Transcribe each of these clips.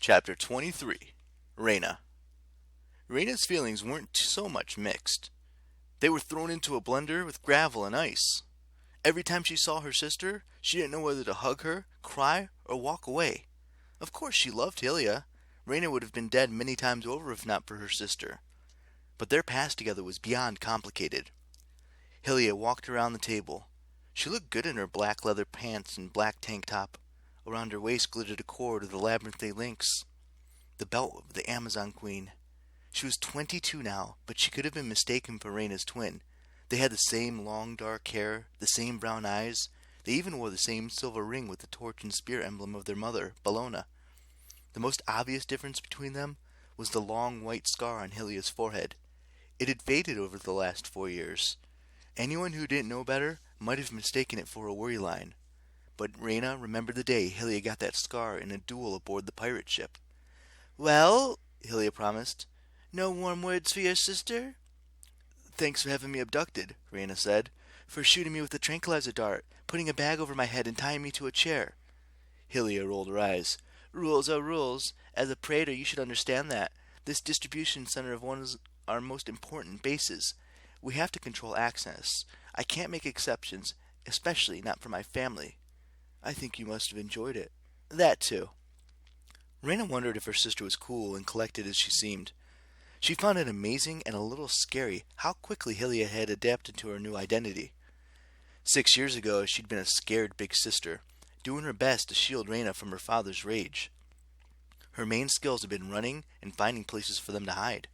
Chapter 23. Reyna. Reyna's feelings weren't so much mixed. They were thrown into a blender with gravel and ice. Every time she saw her sister, she didn't know whether to hug her, cry, or walk away. Of course she loved Hylia. Reyna would have been dead many times over if not for her sister. But their past together was beyond complicated. Hylia walked around the table. She looked good in her black leather pants and black tank top. Around her waist glittered a cord of the labyrinthine links. The belt of the Amazon Queen. She was 22 now, but she could have been mistaken for Reyna's twin. They had the same long dark hair, the same brown eyes. They even wore the same silver ring with the torch and spear emblem of their mother, Bellona. The most obvious difference between them was the long white scar on Hylia's forehead. It had faded over the last 4 years. Anyone who didn't know better might have mistaken it for a worry line. But Reyna remembered the day Hylia got that scar in a duel aboard the pirate ship. "Well," Hylia promised, "no warm words for your sister?" "Thanks for having me abducted," Reyna said, "for shooting me with a tranquilizer dart, putting a bag over my head and tying me to a chair." Hylia rolled her eyes. "Rules are rules. As a praetor, you should understand that. This distribution center of one of our most important bases. We have to control access. I can't make exceptions, especially not for my family." "I think you must have enjoyed it." "That too." Reyna wondered if her sister was cool and collected as she seemed. She found it amazing and a little scary how quickly Hylia had adapted to her new identity. 6 years ago, she'd been a scared big sister, doing her best to shield Reyna from her father's rage. Her main skills had been running and finding places for them to hide.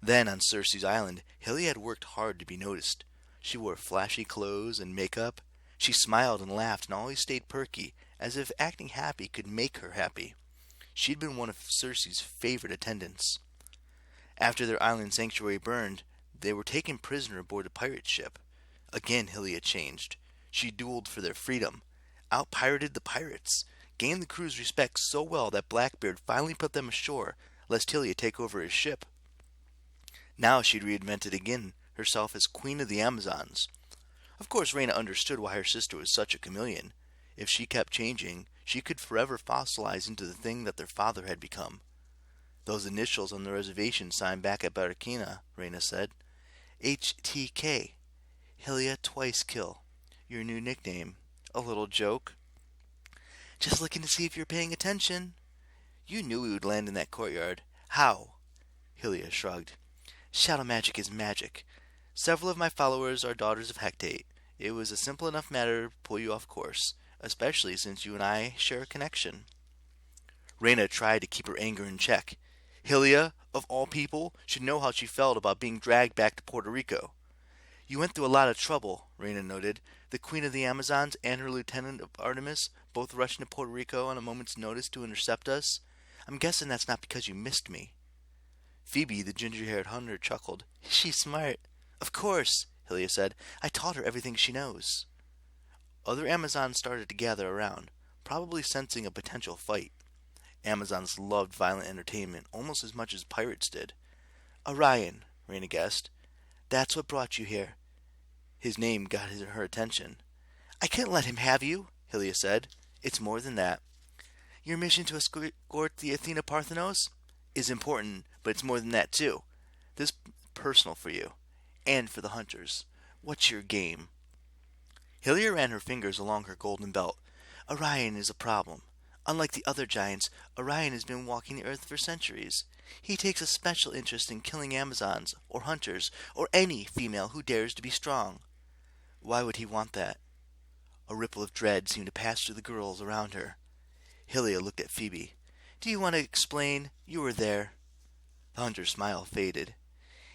Then, on Circe's island, Hylia had worked hard to be noticed. She wore flashy clothes and makeup. She smiled and laughed and always stayed perky, as if acting happy could make her happy. She'd been one of Circe's favorite attendants. After their island sanctuary burned, they were taken prisoner aboard a pirate ship. Again Hylia changed. She dueled for their freedom, out-pirated the pirates, gained the crew's respect so well that Blackbeard finally put them ashore, lest Hylia take over his ship. Now she'd reinvented again herself as Queen of the Amazons. Of course, Reyna understood why her sister was such a chameleon. If she kept changing, she could forever fossilize into the thing that their father had become. "Those initials on the reservation signed back at Barquina," Reyna said. "HTK. Hylia Twice Kill. Your new nickname. A little joke." "Just looking to see if you're paying attention." "You knew we would land in that courtyard. How?" Hylia shrugged. "Shadow magic is magic. Several of my followers are daughters of Hecate. It was a simple enough matter to pull you off course, especially since you and I share a connection." Reyna tried to keep her anger in check. Hylia, of all people, should know how she felt about being dragged back to Puerto Rico. "You went through a lot of trouble," Reyna noted. "The Queen of the Amazons and her lieutenant of Artemis both rushed into Puerto Rico on a moment's notice to intercept us. I'm guessing that's not because you missed me." Phoebe, the ginger-haired hunter, chuckled. "She's smart." "Of course," Hylia said. "I taught her everything she knows." Other Amazons started to gather around, probably sensing a potential fight. Amazons loved violent entertainment almost as much as pirates did. "Orion," Reyna guessed. "That's what brought you here." His name got her attention. "I couldn't let him have you," Hylia said. "It's more than that." "Your mission to escort the Athena Parthenos is important, but it's more than that too. This is personal for you. And for the hunters. What's your game?" Hylia ran her fingers along her golden belt. "Orion is a problem. Unlike the other giants, Orion has been walking the earth for centuries. He takes a special interest in killing Amazons, or hunters, or any female who dares to be strong." "Why would he want that?" A ripple of dread seemed to pass through the girls around her. Hylia looked at Phoebe. "Do you want to explain? You were there." The hunter's smile faded.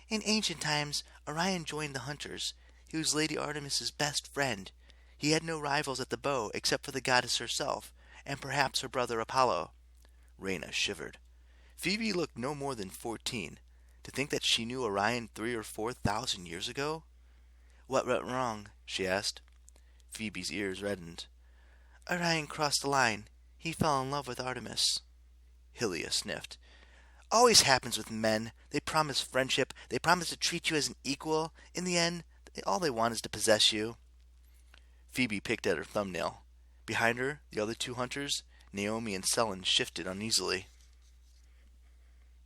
"In ancient times, Orion joined the hunters. He was Lady Artemis's best friend. He had no rivals at the bow except for the goddess herself, and perhaps her brother Apollo." Reyna shivered. Phoebe looked no more than 14. To think that she knew Orion 3,000 or 4,000 years ago? "What went wrong?" she asked. Phoebe's ears reddened. "Orion crossed the line. He fell in love with Artemis." Hylia sniffed. "Always happens with men. They promise friendship. They promise to treat you as an equal. In the end, all they want is to possess you." Phoebe picked at her thumbnail. Behind her, the other two hunters, Naomi and Selen, shifted uneasily.